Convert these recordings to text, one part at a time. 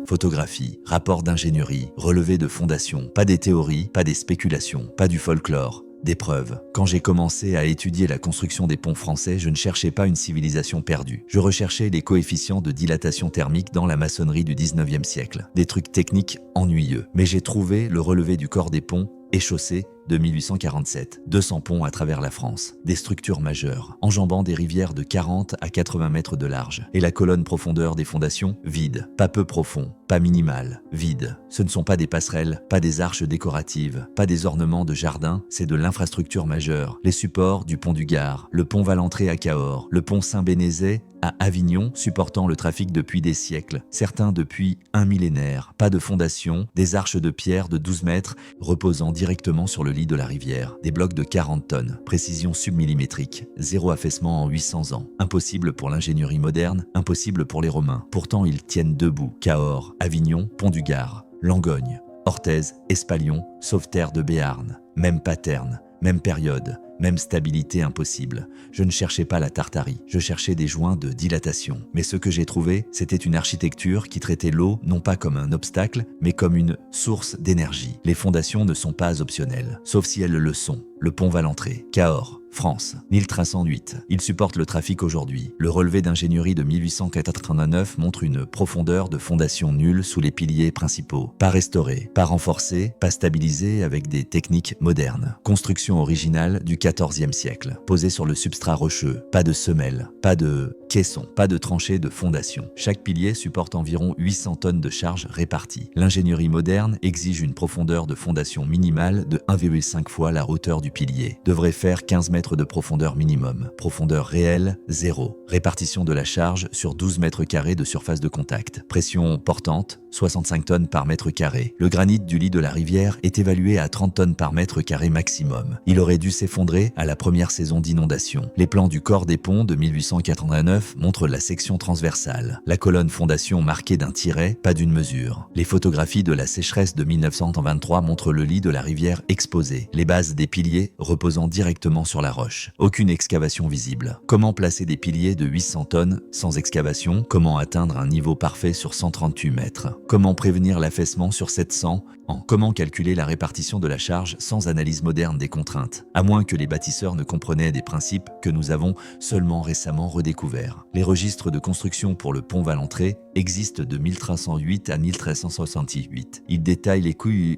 Photographie, rapport d'ingénierie, relevé de fondation, pas des théories, pas des spéculations, pas du folklore. Des preuves. Quand j'ai commencé à étudier la construction des ponts français, je ne cherchais pas une civilisation perdue. Je recherchais les coefficients de dilatation thermique dans la maçonnerie du 19e siècle. Des trucs techniques ennuyeux. Mais j'ai trouvé le relevé du corps des ponts et chaussées de 1847. 200 ponts à travers la France. Des structures majeures, enjambant des rivières de 40 à 80 mètres de large. Et la colonne profondeur des fondations, vide. Pas peu profond, pas minimal, vide. Ce ne sont pas des passerelles, pas des arches décoratives, pas des ornements de jardin, c'est de l'infrastructure majeure. Les supports du pont du Gard, le pont Valentré à Cahors, le pont Saint-Bénézet à Avignon, supportant le trafic depuis des siècles, certains depuis un millénaire. Pas de fondation, des arches de pierre de 12 mètres reposant directement sur le lit de la rivière, des blocs de 40 tonnes, précision submillimétrique, zéro affaissement en 800 ans. Impossible pour l'ingénierie moderne, impossible pour les Romains. Pourtant ils tiennent debout. Cahors, Avignon, Pont du Gard, Langogne, Orthez, Espalion, Sauveterre de Béarn. Même pattern, même période, même stabilité impossible. Je ne cherchais pas la Tartarie, je cherchais des joints de dilatation. Mais ce que j'ai trouvé, c'était une architecture qui traitait l'eau non pas comme un obstacle, mais comme une source d'énergie. Les fondations ne sont pas optionnelles, sauf si elles le sont. Le pont Valentré, Cahors, France, 1308. Il supporte le trafic aujourd'hui. Le relevé d'ingénierie de 1889 montre une profondeur de fondation nulle sous les piliers principaux. Pas restauré, pas renforcé, pas stabilisé avec des techniques modernes. Construction originale du XIVe siècle, posée sur le substrat rocheux. Pas de semelle, pas de caisson, pas de tranchée de fondation. Chaque pilier supporte environ 800 tonnes de charge réparties. L'ingénierie moderne exige une profondeur de fondation minimale de 1,5 fois la hauteur du pilier. Devrait faire 15 mètres de profondeur minimum. Profondeur réelle, 0. Répartition de la charge sur 12 mètres carrés de surface de contact. Pression portante, 65 tonnes par mètre carré. Le granit du lit de la rivière est évalué à 30 tonnes par mètre carré maximum. Il aurait dû s'effondrer à la première saison d'inondation. Les plans du corps des ponts de 1889 montrent la section transversale. La colonne fondation marquée d'un tiret, pas d'une mesure. Les photographies de la sécheresse de 1923 montrent le lit de la rivière exposé. Les bases des piliers reposant directement sur la roche. Aucune excavation visible. Comment placer des piliers de 800 tonnes sans excavation? Comment atteindre un niveau parfait sur 138 mètres? Comment prévenir l'affaissement sur 700 ans? Comment calculer la répartition de la charge sans analyse moderne des contraintes? À moins que les bâtisseurs ne comprenaient des principes que nous avons seulement récemment redécouverts. Les registres de construction pour le pont Valentré existent de 1308 à 1368. Ils détaillent les coûts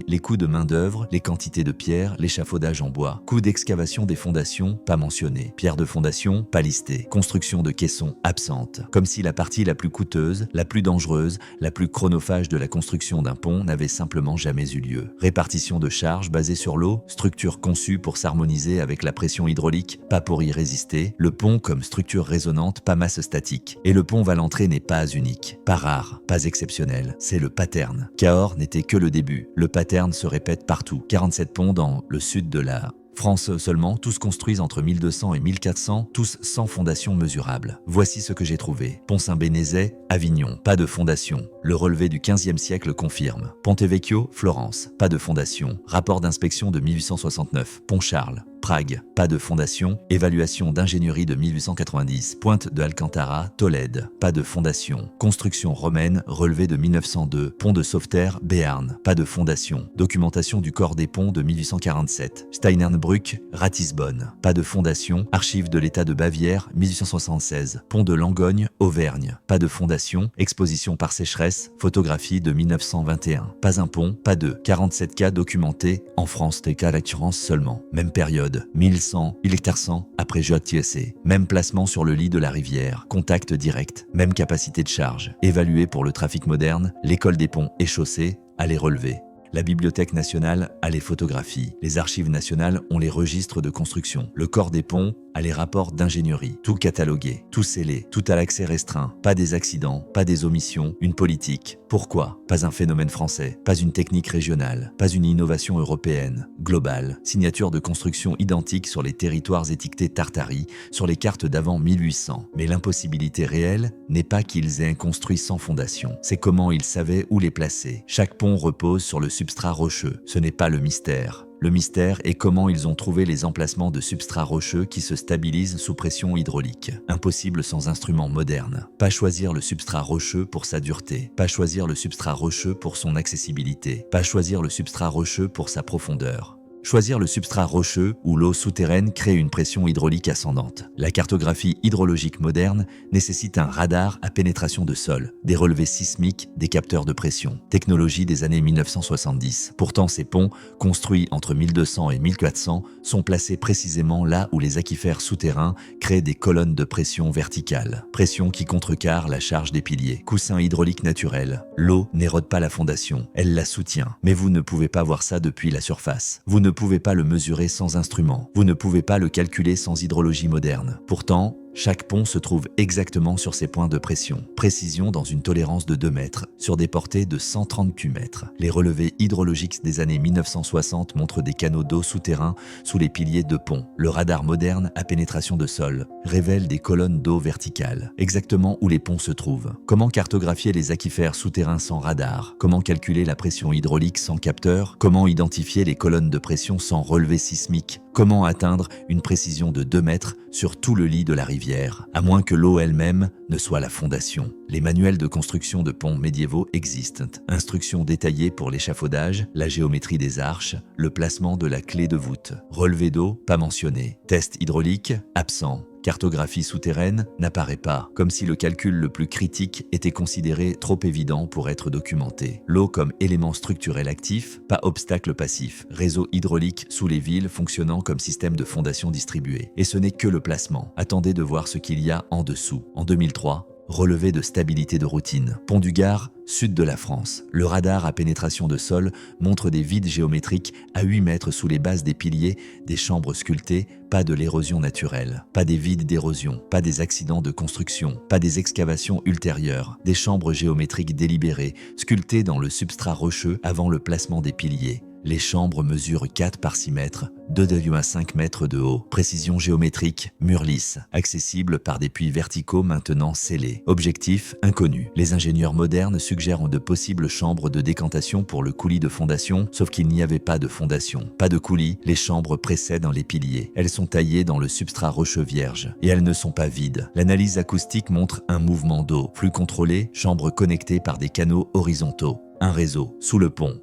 les coûts de main-d'œuvre, les quantités de pierres, l'échafaudage en bois. Coûts d'excavation des fondations, pas mentionnés. Pierres de fondation, pas listées. Construction de caissons, absente. Comme si la partie la plus coûteuse, la plus dangereuse, la plus chronophage de la construction d'un pont n'avait simplement jamais eu lieu. Répartition de charges basée sur l'eau, structure conçue pour s'harmoniser avec la pression hydraulique, pas pour y résister. Le pont comme structure résonante, pas masse statique. Et le pont Valentré n'est pas unique, pas rare, pas exceptionnel. C'est le pattern. Cahors n'était que le début. Le pattern se répète partout. 47 ponts dans le sud de la France seulement, tous construits entre 1200 et 1400, tous sans fondation mesurable. Voici ce que j'ai trouvé. Pont Saint-Bénézet, Avignon, pas de fondation. Le relevé du 15e siècle confirme. Ponte Vecchio, Florence, pas de fondation. Rapport d'inspection de 1869. Pont Charles, Prague, pas de fondation. Évaluation d'ingénierie de 1890. Pointe de Alcantara, Tolède, pas de fondation. Construction romaine, relevé de 1902. Pont de Sauveterre, Béarn, pas de fondation. Documentation du corps des ponts de 1847. Steinernbrück, Ratisbonne, pas de fondation. Archives de l'État de Bavière, 1876. Pont de Langogne, Auvergne, pas de fondation. Exposition par sécheresse, photographie de 1921. Pas un pont, pas de 47 cas documentés. En France, des cas d'occurrence seulement. Même période. 1100, 1100 après JTC. Même placement sur le lit de la rivière. Contact direct. Même capacité de charge. Évalué pour le trafic moderne. L'école des ponts et chaussées à les relever. La Bibliothèque nationale a les photographies. Les archives nationales ont les registres de construction. Le corps des ponts a les rapports d'ingénierie. Tout catalogué, tout scellé, tout à l'accès restreint. Pas des accidents, pas des omissions, une politique. Pourquoi? Pas un phénomène français, pas une technique régionale, pas une innovation européenne, globale. Signature de construction identique sur les territoires étiquetés Tartarie, sur les cartes d'avant 1800. Mais l'impossibilité réelle n'est pas qu'ils aient construit sans fondation. C'est comment ils savaient où les placer. Chaque pont repose sur le substrat rocheux. Ce n'est pas le mystère. Le mystère est comment ils ont trouvé les emplacements de substrats rocheux qui se stabilisent sous pression hydraulique. Impossible sans instruments modernes. Pas choisir le substrat rocheux pour sa dureté. Pas choisir le substrat rocheux pour son accessibilité. Pas choisir le substrat rocheux pour sa profondeur. Choisir le substrat rocheux où l'eau souterraine crée une pression hydraulique ascendante. La cartographie hydrologique moderne nécessite un radar à pénétration de sol, des relevés sismiques, des capteurs de pression. Technologie des années 1970. Pourtant, ces ponts, construits entre 1200 et 1400, sont placés précisément là où les aquifères souterrains créent des colonnes de pression verticales. Pression qui contrecarre la charge des piliers. Coussin hydraulique naturel. L'eau n'érode pas la fondation, elle la soutient. Mais vous ne pouvez pas voir ça depuis la surface. Vous ne pouvez pas le mesurer sans instrument. Vous ne pouvez pas le calculer sans hydrologie moderne. Pourtant, chaque pont se trouve exactement sur ses points de pression. Précision dans une tolérance de 2 mètres, sur des portées de 130 cumètres. Les relevés hydrologiques des années 1960 montrent des canaux d'eau souterrains sous les piliers de ponts. Le radar moderne à pénétration de sol révèle des colonnes d'eau verticales, exactement où les ponts se trouvent. Comment cartographier les aquifères souterrains sans radar? Comment calculer la pression hydraulique sans capteur? Comment identifier les colonnes de pression sans relevé sismique? Comment atteindre une précision de 2 mètres sur tout le lit de la rivière, à moins que l'eau elle-même ne soit la fondation? Les manuels de construction de ponts médiévaux existent. Instructions détaillées pour l'échafaudage, la géométrie des arches, le placement de la clé de voûte. Relevé d'eau, pas mentionné. Test hydraulique, absent. Cartographie souterraine n'apparaît pas, comme si le calcul le plus critique était considéré trop évident pour être documenté. L'eau comme élément structurel actif, pas obstacle passif. Réseau hydraulique sous les villes fonctionnant comme système de fondation distribué. Et ce n'est que le placement. Attendez de voir ce qu'il y a en dessous. En 2003, relevé de stabilité de routine. Pont du Gard, sud de la France. Le radar à pénétration de sol montre des vides géométriques à 8 mètres sous les bases des piliers, des chambres sculptées, pas de l'érosion naturelle, pas des vides d'érosion, pas des accidents de construction, pas des excavations ultérieures, des chambres géométriques délibérées, sculptées dans le substrat rocheux avant le placement des piliers. Les chambres mesurent 4 par 6 mètres, 2,5 mètres de haut. Précision géométrique, murs lisses, accessible par des puits verticaux maintenant scellés. Objectif inconnu. Les ingénieurs modernes suggèrent de possibles chambres de décantation pour le coulis de fondation, sauf qu'il n'y avait pas de fondation. Pas de coulis, les chambres précèdent les piliers. Elles sont taillées dans le substrat rocheux vierge. Et elles ne sont pas vides. L'analyse acoustique montre un mouvement d'eau. Flux contrôlé, chambres connectées par des canaux horizontaux. Un réseau, sous le pont,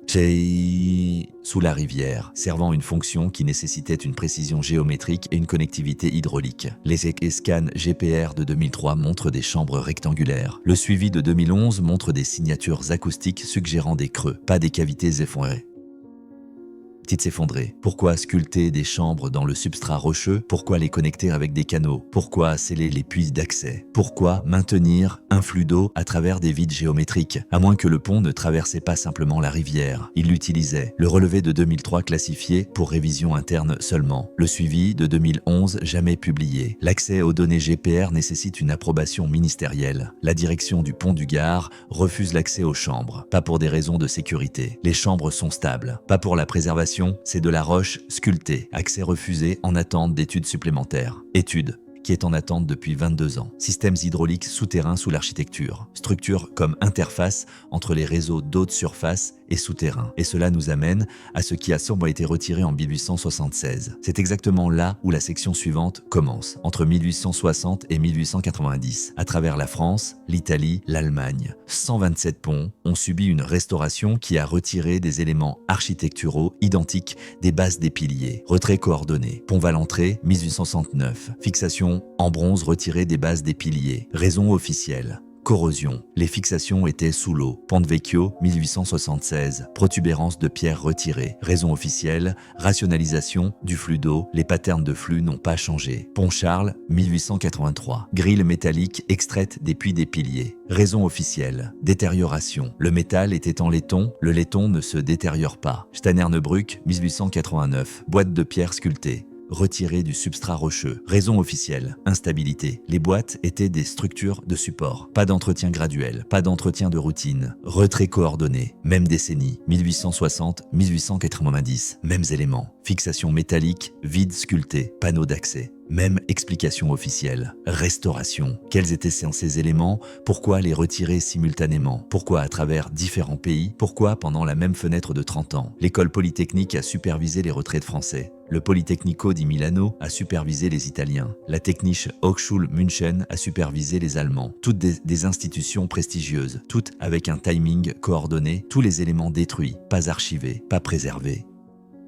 sous la rivière, servant une fonction qui nécessitait une précision géométrique et une connectivité hydraulique. Les scans GPR de 2003 montrent des chambres rectangulaires. Le suivi de 2011 montre des signatures acoustiques suggérant des creux, pas des cavités effondrées. S'effondrer. Pourquoi sculpter des chambres dans le substrat rocheux? Pourquoi les connecter avec des canaux? Pourquoi sceller les puits d'accès? Pourquoi maintenir un flux d'eau à travers des vides géométriques? À moins que le pont ne traversait pas simplement la rivière. Il l'utilisait. Le relevé de 2003 classifié pour révision interne seulement. Le suivi de 2011 jamais publié. L'accès aux données GPR nécessite une approbation ministérielle. La direction du pont du Gard refuse l'accès aux chambres. Pas pour des raisons de sécurité. Les chambres sont stables. Pas pour la préservation. C'est de la roche sculptée. Accès refusé en attente d'études supplémentaires. Études qui est en attente depuis 22 ans. Systèmes hydrauliques souterrains sous l'architecture. Structure comme interface entre les réseaux d'eau de surface et souterrains. Et cela nous amène à ce qui a sombre été retiré en 1876. C'est exactement là où la section suivante commence, entre 1860 et 1890. À travers la France, l'Italie, l'Allemagne, 127 ponts ont subi une restauration qui a retiré des éléments architecturaux identiques des bases des piliers. Retrait coordonné. Pont Valentré, 1869. Fixation en bronze retirée des bases des piliers. Raison officielle. Corrosion. Les fixations étaient sous l'eau. Ponte Vecchio, 1876. Protubérance de pierre retirée. Raison officielle. Rationalisation du flux d'eau. Les patterns de flux n'ont pas changé. Pont Charles, 1883. Grille métallique extraite des puits des piliers. Raison officielle. Détérioration. Le métal était en laiton. Le laiton ne se détériore pas. Stannernebruck, 1889. Boîte de pierre sculptée. Retiré du substrat rocheux. Raison officielle, instabilité. Les boîtes étaient des structures de support. Pas d'entretien graduel, pas d'entretien de routine. Retrait coordonné, même décennie, 1860-1890, mêmes éléments. Fixation métallique, vide sculpté, panneau d'accès. Même explication officielle. Restauration. Quels étaient ces éléments? Pourquoi les retirer simultanément? Pourquoi à travers différents pays? Pourquoi pendant la même fenêtre de 30 ans? L'école polytechnique a supervisé les retraits de français. Le Politecnico di Milano a supervisé les Italiens. La Technische Hochschule München a supervisé les Allemands. Toutes des institutions prestigieuses, toutes avec un timing coordonné, tous les éléments détruits, pas archivés, pas préservés.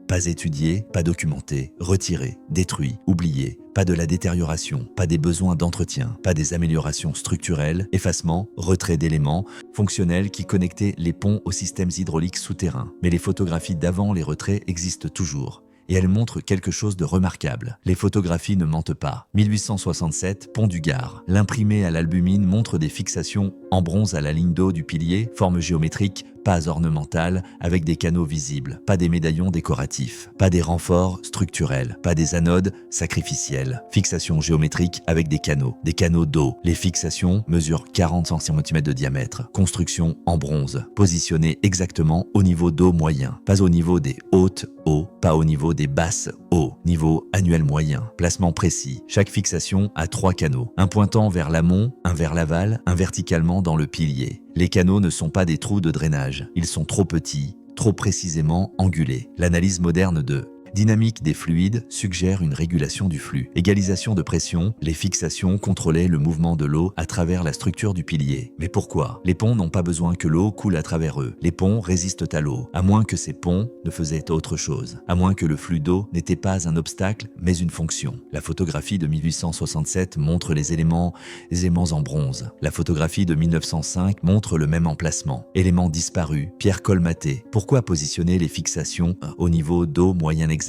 Pas étudiés, pas documentés, retirés, détruits, oubliés. Pas de la détérioration, pas des besoins d'entretien, pas des améliorations structurelles, effacement, retrait d'éléments fonctionnels qui connectaient les ponts aux systèmes hydrauliques souterrains. Mais les photographies d'avant les retraits existent toujours. Et elles montrent quelque chose de remarquable. Les photographies ne mentent pas. 1867, pont du Gard. L'imprimé à l'albumine montre des fixations en bronze à la ligne d'eau du pilier, forme géométrique, pas ornementale, avec des canaux visibles, pas des médaillons décoratifs, pas des renforts structurels, pas des anodes sacrificielles. Fixation géométrique avec des canaux d'eau. Les fixations mesurent 40 cm de diamètre. Construction en bronze, positionnée exactement au niveau d'eau moyen, pas au niveau des hautes eaux, pas au niveau des basses eaux, niveau annuel moyen. Placement précis. Chaque fixation a 3 canaux, un pointant vers l'amont, un vers l'aval, un verticalement dans le pilier. Les canaux ne sont pas des trous de drainage, ils sont trop petits, trop précisément angulés. L'analyse moderne de dynamique des fluides suggère une régulation du flux. Égalisation de pression, les fixations contrôlaient le mouvement de l'eau à travers la structure du pilier. Mais pourquoi? Les ponts n'ont pas besoin que l'eau coule à travers eux. Les ponts résistent à l'eau, à moins que ces ponts ne faisaient autre chose, à moins que le flux d'eau n'était pas un obstacle, mais une fonction. La photographie de 1867 montre les éléments en bronze. La photographie de 1905 montre le même emplacement. Éléments disparus, pierres colmatées. Pourquoi positionner les fixations au niveau d'eau moyen exact?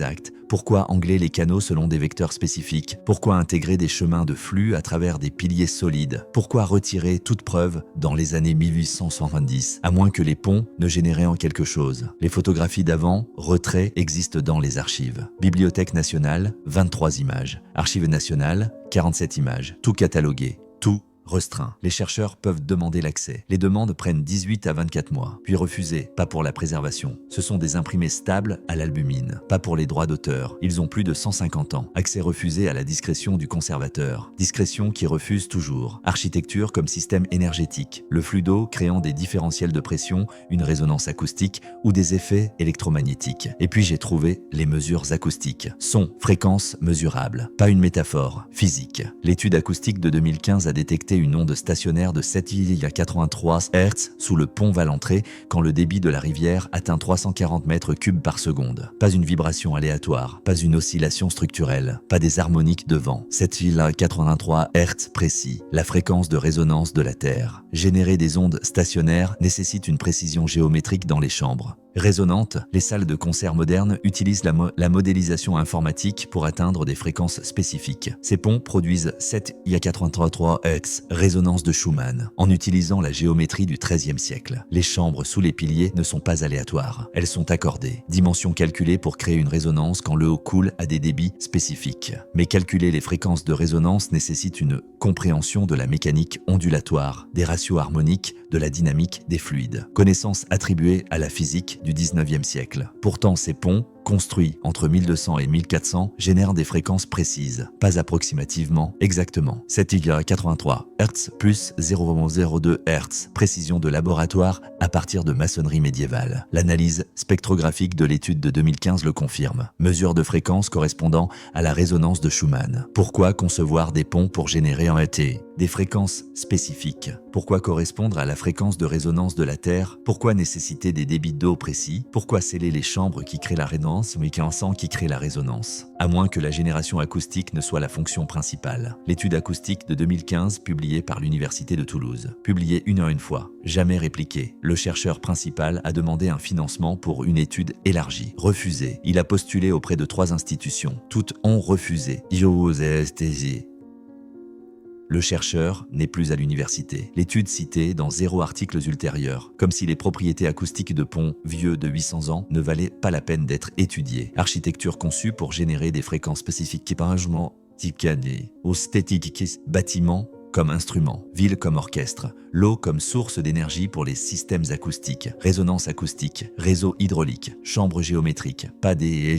Pourquoi angler les canaux selon des vecteurs spécifiques? Pourquoi intégrer des chemins de flux à travers des piliers solides? Pourquoi retirer toute preuve dans les années 1870, à moins que les ponts ne généraient en quelque chose? Les photographies d'avant, retrait, existent dans les archives. Bibliothèque nationale, 23 images. Archives nationales, 47 images. Tout catalogué, tout restreint. Les chercheurs peuvent demander l'accès. Les demandes prennent 18 à 24 mois, puis refusées, pas pour la préservation. Ce sont des imprimés stables à l'albumine, pas pour les droits d'auteur. Ils ont plus de 150 ans. Accès refusé à la discrétion du conservateur. Discrétion qui refuse toujours. Architecture comme système énergétique. Le flux d'eau créant des différentiels de pression, une résonance acoustique ou des effets électromagnétiques. Et puis j'ai trouvé les mesures acoustiques. Son, fréquence mesurable. Pas une métaphore, physique. L'étude acoustique de 2015 a détecté une onde stationnaire de 7,83 Hz sous le pont Valentré quand le débit de la rivière atteint 340 mètres cubes par seconde. Pas une vibration aléatoire, pas une oscillation structurelle, pas des harmoniques de vent. 7,83 Hz précis, la fréquence de résonance de la Terre. Générer des ondes stationnaires nécessite une précision géométrique dans les chambres. Résonante, les salles de concert modernes utilisent la modélisation informatique pour atteindre des fréquences spécifiques. Ces ponts produisent 7,83 Hz, résonance de Schumann, en utilisant la géométrie du XIIIe siècle. Les chambres sous les piliers ne sont pas aléatoires, elles sont accordées. Dimensions calculées pour créer une résonance quand le haut coule à des débits spécifiques. Mais calculer les fréquences de résonance nécessite une compréhension de la mécanique ondulatoire, des ratios harmoniques, de la dynamique des fluides. Connaissance attribuée à la physique du XIXe siècle. Pourtant, ces ponts, construits entre 1200 et 1400, génèrent des fréquences précises, pas approximativement, exactement. 7,83 Hz plus 0,02 Hz, précision de laboratoire à partir de maçonnerie médiévale. L'analyse spectrographique de l'étude de 2015 le confirme. Mesure de fréquence correspondant à la résonance de Schumann. Pourquoi concevoir des ponts pour générer en ET des fréquences spécifiques? Pourquoi correspondre à la fréquence de résonance de la Terre? Pourquoi nécessiter des débits d'eau précis? Pourquoi sceller les chambres qui créent la résonance mais qui crée la résonance? À moins que la génération acoustique ne soit la fonction principale. L'étude acoustique de 2015 publiée par l'Université de Toulouse. Publiée une fois, jamais répliquée. Le chercheur principal a demandé un financement pour une étude élargie. Refusé. Il a postulé auprès de 3 institutions. Toutes ont refusé. Le chercheur n'est plus à l'université. L'étude citée dans 0 articles ultérieurs, comme si les propriétés acoustiques de ponts vieux de 800 ans ne valaient pas la peine d'être étudiées. Architecture conçue pour générer des fréquences spécifiques. Bâtiment comme instrument, ville comme orchestre, l'eau comme source d'énergie pour les systèmes acoustiques, résonance acoustique, réseau hydraulique, chambre géométrique, pas des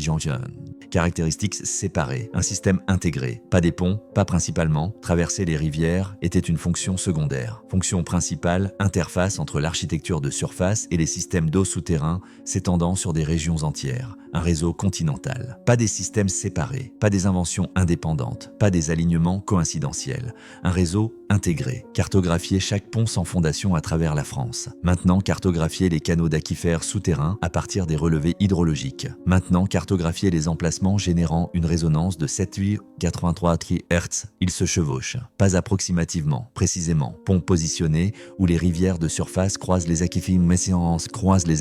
caractéristiques séparées, un système intégré, pas des ponts, pas principalement, traverser les rivières était une fonction secondaire. Fonction principale, interface entre l'architecture de surface et les systèmes d'eau souterrains s'étendant sur des régions entières, un réseau continental. Pas des systèmes séparés, pas des inventions indépendantes, pas des alignements coïncidentiels, un réseau intégré. Cartographier chaque pont sans fondation à travers la France. Maintenant, cartographier les canaux d'aquifères souterrains à partir des relevés hydrologiques. Maintenant, cartographier les emplacements générant une résonance de 7,83 Hz. Ils se chevauchent, pas approximativement, précisément. Pont positionné où les rivières de surface croisent les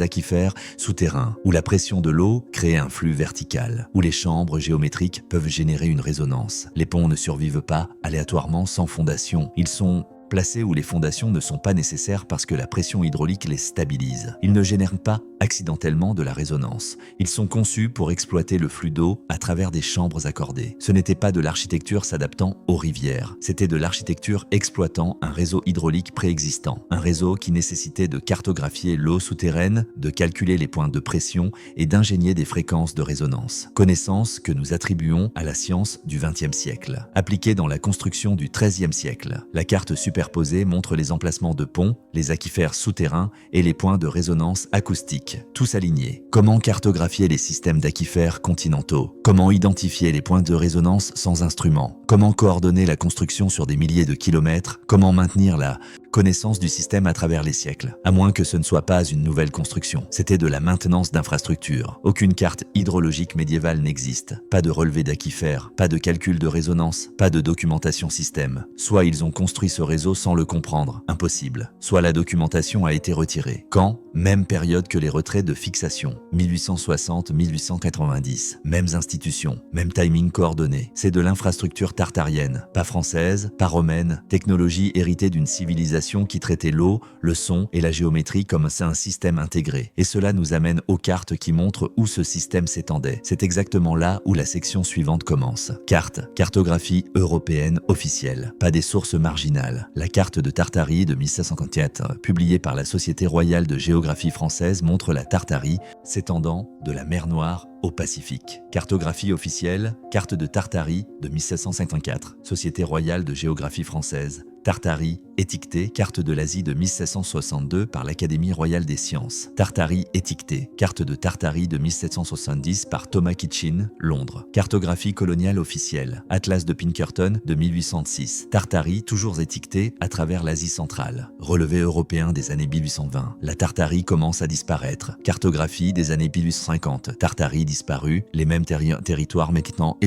aquifères souterrains, où la pression de l'eau crée un flux vertical, où les chambres géométriques peuvent générer une résonance. Les ponts ne survivent pas aléatoirement sans fondation. Ils sont placés où les fondations ne sont pas nécessaires parce que la pression hydraulique les stabilise. Ils ne génèrent pas accidentellement de la résonance. Ils sont conçus pour exploiter le flux d'eau à travers des chambres accordées. Ce n'était pas de l'architecture s'adaptant aux rivières, c'était de l'architecture exploitant un réseau hydraulique préexistant. Un réseau qui nécessitait de cartographier l'eau souterraine, de calculer les points de pression et d'ingénier des fréquences de résonance. Connaissance que nous attribuons à la science du XXe siècle. Appliquée dans la construction du XIIIe siècle, la carte superposée montre les emplacements de ponts, les aquifères souterrains et les points de résonance acoustique. Tous alignés. Comment cartographier les systèmes d'aquifères continentaux? Comment identifier les points de résonance sans instrument? Comment coordonner la construction sur des milliers de kilomètres? Comment maintenir la connaissance du système à travers les siècles? À moins que ce ne soit pas une nouvelle construction. C'était de la maintenance d'infrastructures. Aucune carte hydrologique médiévale n'existe. Pas de relevé d'aquifères, pas de calcul de résonance, pas de documentation système. Soit ils ont construit ce réseau sans le comprendre, impossible. Soit la documentation a été retirée. Quand? Même période que les retraits de fixation, 1860-1890. Mêmes institutions, même timing coordonné. C'est de l'infrastructure tartarienne, pas française, pas romaine, technologie héritée d'une civilisation qui traitait l'eau, le son et la géométrie comme un système intégré. Et cela nous amène aux cartes qui montrent où ce système s'étendait. C'est exactement là où la section suivante commence. Carte, cartographie européenne officielle, pas des sources marginales. La carte de Tartarie de 1754, publiée par la Société royale de géographie française, montre la Tartarie s'étendant de la mer Noire au Pacifique. Cartographie officielle, carte de Tartarie de 1754, Société royale de géographie française. Tartarie, étiquetée, carte de l'Asie de 1762 par l'Académie royale des sciences. Tartarie étiquetée, carte de Tartarie de 1770 par Thomas Kitchin, Londres. Cartographie coloniale officielle, Atlas de Pinkerton de 1806. Tartarie toujours étiquetée à travers l'Asie centrale. Relevé européen des années 1820. La Tartarie commence à disparaître. Cartographie des années 1850. Tartarie disparue, les mêmes territoires maintenant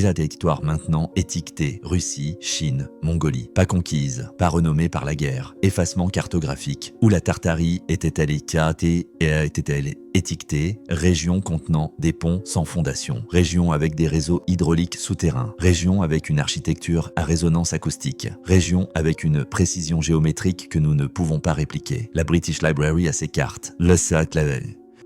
étiquetés. Russie, Chine, Mongolie. Pas conquise, pas renommée par la guerre. Effacement cartographique. Où la Tartarie était-elle étiquetée? Région contenant des ponts sans fondation. Région avec des réseaux hydrauliques souterrains. Région avec une architecture à résonance acoustique. Région avec une précision géométrique que nous ne pouvons pas répliquer. La British Library a ses cartes.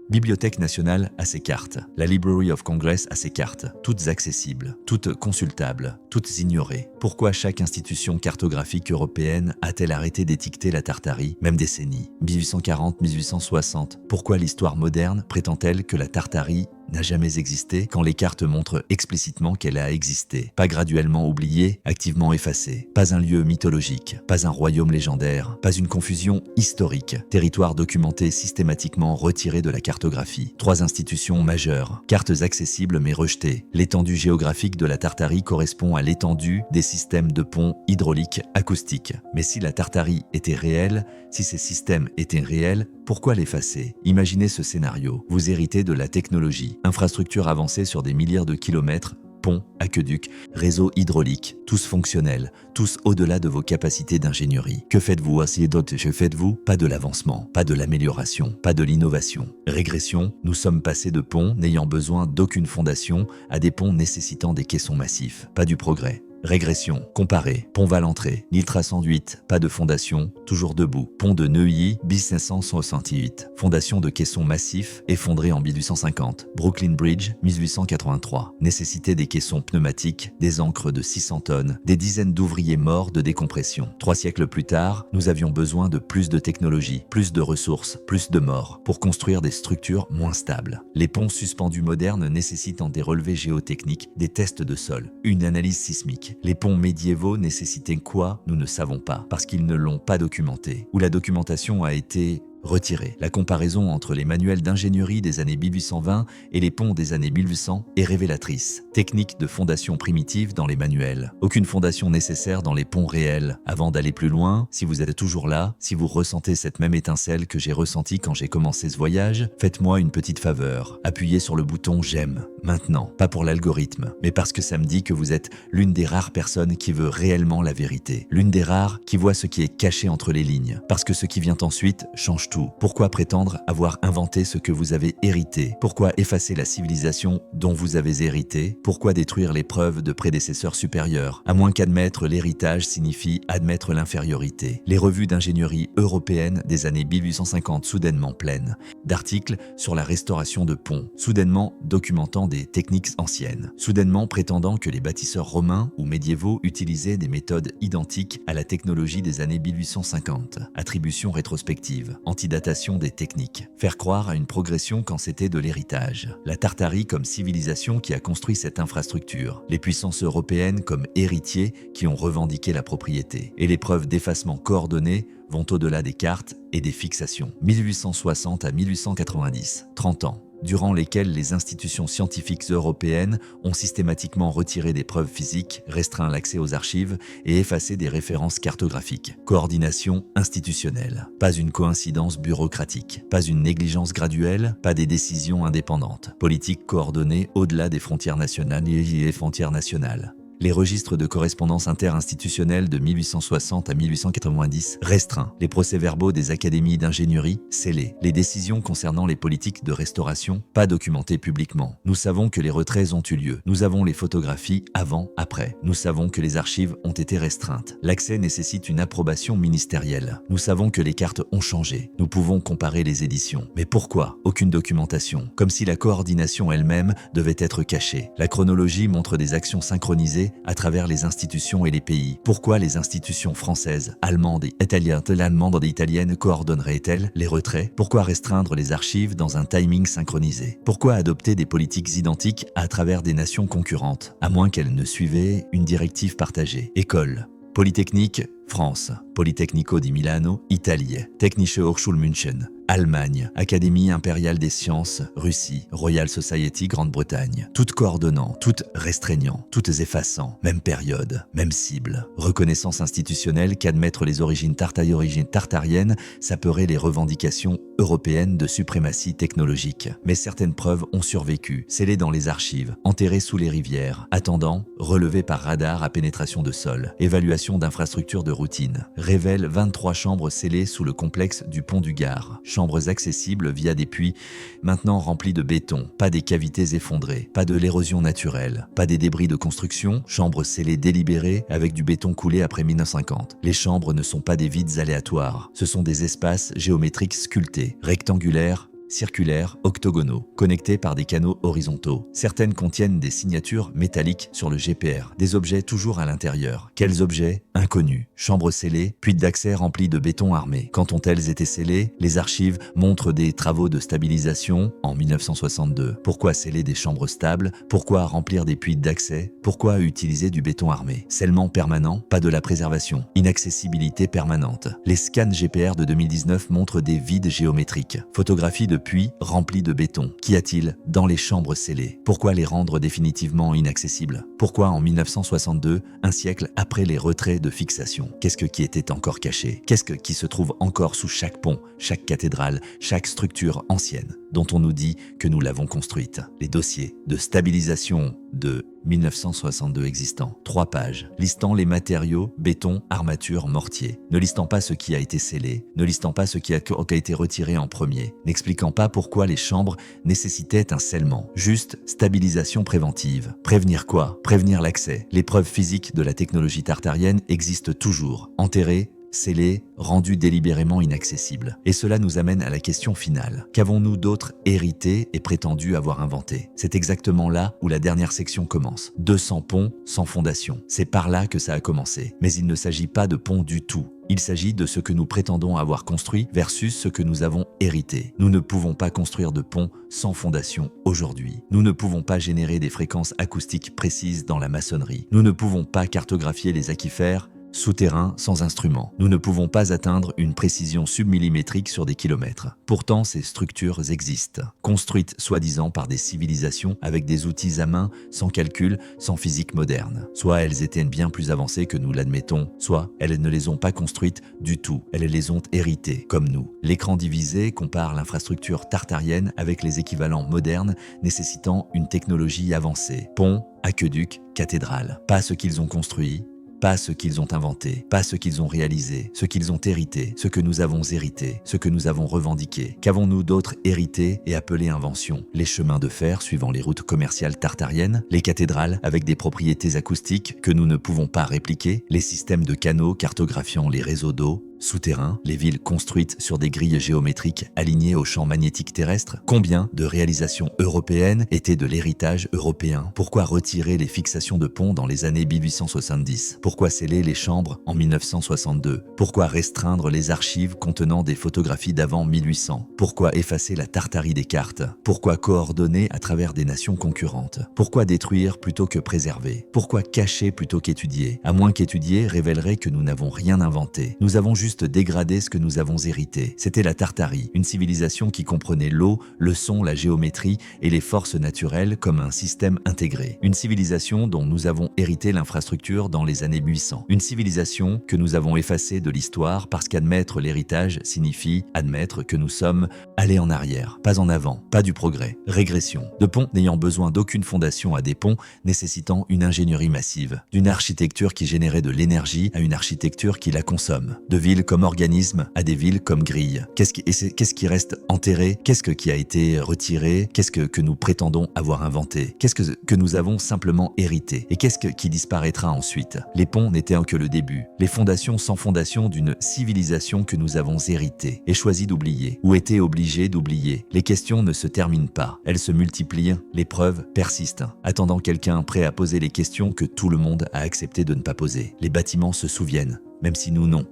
Bibliothèque nationale a ses cartes. La Library of Congress a ses cartes. Toutes accessibles, toutes consultables, toutes ignorées. Pourquoi chaque institution cartographique européenne a-t-elle arrêté d'étiqueter la Tartarie, même décennies 1840-1860. Pourquoi l'histoire moderne prétend-elle que la Tartarie n'a jamais existé quand les cartes montrent explicitement qu'elle a existé? Pas graduellement oubliée, activement effacée. Pas un lieu mythologique, pas un royaume légendaire, pas une confusion historique. Territoire documenté systématiquement retiré de la cartographie. 3 institutions majeures. Cartes accessibles mais rejetées. L'étendue géographique de la Tartarie correspond à l'étendue des systèmes de ponts hydrauliques acoustiques. Mais si la Tartarie était réelle, si ces systèmes étaient réels, pourquoi l'effacer? Imaginez ce scénario. Vous héritez de la technologie. Infrastructures avancées sur des milliards de kilomètres, ponts, aqueducs, réseaux hydrauliques, tous fonctionnels, tous au-delà de vos capacités d'ingénierie. Que faites-vous? Faites-vous? Pas de l'avancement, pas de l'amélioration, pas de l'innovation. Régression, nous sommes passés de ponts n'ayant besoin d'aucune fondation à des ponts nécessitant des caissons massifs. Pas du progrès. Régression, comparé, pont Valentré, Nil 308, pas de fondation, toujours debout. Pont de Neuilly, 1568. Fondation de caissons massifs, effondré en 1850. Brooklyn Bridge, 1883. Nécessité des caissons pneumatiques, des ancres de 600 tonnes, des dizaines d'ouvriers morts de décompression. 3 siècles plus tard, nous avions besoin de plus de technologie, plus de ressources, plus de morts, pour construire des structures moins stables. Les ponts suspendus modernes nécessitant des relevés géotechniques, des tests de sol, une analyse sismique. Les ponts médiévaux nécessitaient quoi? Nous ne savons pas, parce qu'ils ne l'ont pas documenté, ou la documentation a été retirée. La comparaison entre les manuels d'ingénierie des années 1820 et les ponts des années 1800 est révélatrice. Technique de fondation primitive dans les manuels. Aucune fondation nécessaire dans les ponts réels. Avant d'aller plus loin, si vous êtes toujours là, si vous ressentez cette même étincelle que j'ai ressentie quand j'ai commencé ce voyage, faites-moi une petite faveur. Appuyez sur le bouton j'aime. Maintenant, pas pour l'algorithme, mais parce que ça me dit que vous êtes l'une des rares personnes qui veut réellement la vérité. L'une des rares qui voit ce qui est caché entre les lignes. Parce que ce qui vient ensuite change tout. Pourquoi prétendre avoir inventé ce que vous avez hérité? Pourquoi effacer la civilisation dont vous avez hérité? Pourquoi détruire les preuves de prédécesseurs supérieurs? À moins qu'admettre l'héritage signifie admettre l'infériorité. Les revues d'ingénierie européennes des années 1850 soudainement pleines d'articles sur la restauration de ponts, soudainement documentant des techniques anciennes, soudainement prétendant que les bâtisseurs romains ou médiévaux utilisaient des méthodes identiques à la technologie des années 1850. Attribution rétrospective, antidatation des techniques, faire croire à une progression quand c'était de l'héritage. La Tartarie comme civilisation qui a construit cette infrastructure, les puissances européennes comme héritiers qui ont revendiqué la propriété, et les preuves d'effacement coordonné vont au-delà des cartes et des fixations. 1860 à 1890, 30 ans, durant lesquels les institutions scientifiques européennes ont systématiquement retiré des preuves physiques, restreint l'accès aux archives et effacé des références cartographiques. Coordination institutionnelle. Pas une coïncidence bureaucratique. Pas une négligence graduelle, pas des décisions indépendantes. Politique coordonnée au-delà des frontières nationales et des frontières nationales. Les registres de correspondance interinstitutionnelle de 1860 à 1890 restreints, les procès-verbaux des académies d'ingénierie scellés, les décisions concernant les politiques de restauration pas documentées publiquement. Nous savons que les retraits ont eu lieu. Nous avons les photographies avant, après. Nous savons que les archives ont été restreintes. L'accès nécessite une approbation ministérielle. Nous savons que les cartes ont changé. Nous pouvons comparer les éditions. Mais pourquoi aucune documentation? Comme si la coordination elle-même devait être cachée. La chronologie montre des actions synchronisées à travers les institutions et les pays. Pourquoi les institutions françaises, allemandes et italiennes coordonneraient-elles les retraits? Pourquoi restreindre les archives dans un timing synchronisé? Pourquoi adopter des politiques identiques à travers des nations concurrentes, à moins qu'elles ne suivaient une directive partagée? École, Polytechnique, France, Politecnico di Milano, Italie, Technische Hochschule München, Allemagne, Académie impériale des sciences, Russie, Royal Society, Grande-Bretagne. Toutes coordonnant, toutes restreignant, toutes effaçant, même période, même cible. Reconnaissance institutionnelle qu'admettre les origines tartariennes saperait les revendications européennes de suprématie technologique. Mais certaines preuves ont survécu, scellées dans les archives, enterrées sous les rivières, attendant, relevées par radar à pénétration de sol, évaluation d'infrastructures de routine, révèle 23 chambres scellées sous le complexe du pont du Gard. Chambres accessibles via des puits maintenant remplis de béton, pas des cavités effondrées, pas de l'érosion naturelle, pas des débris de construction, chambres scellées délibérées avec du béton coulé après 1950. Les chambres ne sont pas des vides aléatoires, ce sont des espaces géométriques sculptés, rectangulaires, circulaires, octogonaux, connectés par des canaux horizontaux. Certaines contiennent des signatures métalliques sur le GPR, des objets toujours à l'intérieur. Quels objets? Inconnus. Chambres scellées, puits d'accès remplis de béton armé. Quand ont-elles été scellées? Les archives montrent des travaux de stabilisation en 1962. Pourquoi sceller des chambres stables? Pourquoi remplir des puits d'accès? Pourquoi utiliser du béton armé? Scellement permanent, pas de la préservation. Inaccessibilité permanente. Les scans GPR de 2019 montrent des vides géométriques. Photographie de puits remplis de béton. Qu'y a-t-il dans les chambres scellées? Pourquoi les rendre définitivement inaccessibles? Pourquoi en 1962, un siècle après les retraits de fixation? Qu'est-ce qui était encore caché? Qu'est-ce qui se trouve encore sous chaque pont, chaque cathédrale, chaque structure ancienne dont on nous dit que nous l'avons construite? Les dossiers de stabilisation de 1962 existants. 3 pages, listant les matériaux, béton, armature, mortier. Ne listant pas ce qui a été scellé, ne listant pas ce qui a été retiré en premier, n'expliquant pas pourquoi les chambres nécessitaient un scellement. Juste stabilisation préventive. Prévenir quoi? Prévenir l'accès. Les preuves physiques de la technologie tartarienne existent toujours. Enterrées, scellé, rendu délibérément inaccessible. Et cela nous amène à la question finale. Qu'avons-nous d'autre hérité et prétendu avoir inventé? C'est exactement là où la dernière section commence. 200 ponts sans fondation. C'est par là que ça a commencé. Mais il ne s'agit pas de ponts du tout. Il s'agit de ce que nous prétendons avoir construit versus ce que nous avons hérité. Nous ne pouvons pas construire de pont sans fondation aujourd'hui. Nous ne pouvons pas générer des fréquences acoustiques précises dans la maçonnerie. Nous ne pouvons pas cartographier les aquifères souterrain sans instruments. Nous ne pouvons pas atteindre une précision submillimétrique sur des kilomètres. Pourtant, ces structures existent, construites soi-disant par des civilisations avec des outils à main, sans calcul, sans physique moderne. Soit elles étaient bien plus avancées que nous l'admettons, soit elles ne les ont pas construites du tout. Elles les ont héritées, comme nous. L'écran divisé compare l'infrastructure tartarienne avec les équivalents modernes nécessitant une technologie avancée. Pont, aqueduc, cathédrale. Pas ce qu'ils ont construit, pas ce qu'ils ont inventé, pas ce qu'ils ont réalisé, ce qu'ils ont hérité, ce que nous avons hérité, ce que nous avons revendiqué. Qu'avons-nous d'autre hérité et appelé invention? Les chemins de fer suivant les routes commerciales tartariennes, les cathédrales avec des propriétés acoustiques que nous ne pouvons pas répliquer, les systèmes de canaux cartographiant les réseaux d'eau, souterrains, les villes construites sur des grilles géométriques alignées au champ magnétique terrestre. Combien de réalisations européennes étaient de l'héritage européen? Pourquoi retirer les fixations de ponts dans les années 1870? Pourquoi sceller les chambres en 1962? Pourquoi restreindre les archives contenant des photographies d'avant 1800? Pourquoi effacer la Tartarie des cartes? Pourquoi coordonner à travers des nations concurrentes? Pourquoi détruire plutôt que préserver? Pourquoi cacher plutôt qu'étudier? À moins qu'étudier révélerait que nous n'avons rien inventé. Nous avons juste dégradé ce que nous avons hérité. C'était la Tartarie, une civilisation qui comprenait l'eau, le son, la géométrie et les forces naturelles comme un système intégré. Une civilisation dont nous avons hérité l'infrastructure dans les années 1800. Une civilisation que nous avons effacée de l'histoire parce qu'admettre l'héritage signifie admettre que nous sommes allés en arrière, pas en avant, pas du progrès, régression. De ponts n'ayant besoin d'aucune fondation à des ponts nécessitant une ingénierie massive. D'une architecture qui générait de l'énergie à une architecture qui la consomme. De villes comme organisme à des villes comme grille. Qu'est-ce qui reste enterré? Qu'est-ce qui a été retiré? Qu'est-ce que nous prétendons avoir inventé? Qu'est-ce que nous avons simplement hérité? Et qu'est-ce qui disparaîtra ensuite? Les ponts n'étaient que le début. Les fondations sans fondation d'une civilisation que nous avons héritée et choisi d'oublier, ou été obligés d'oublier. Les questions ne se terminent pas. Elles se multiplient, les preuves persistent, attendant quelqu'un prêt à poser les questions que tout le monde a accepté de ne pas poser. Les bâtiments se souviennent, même si nous non.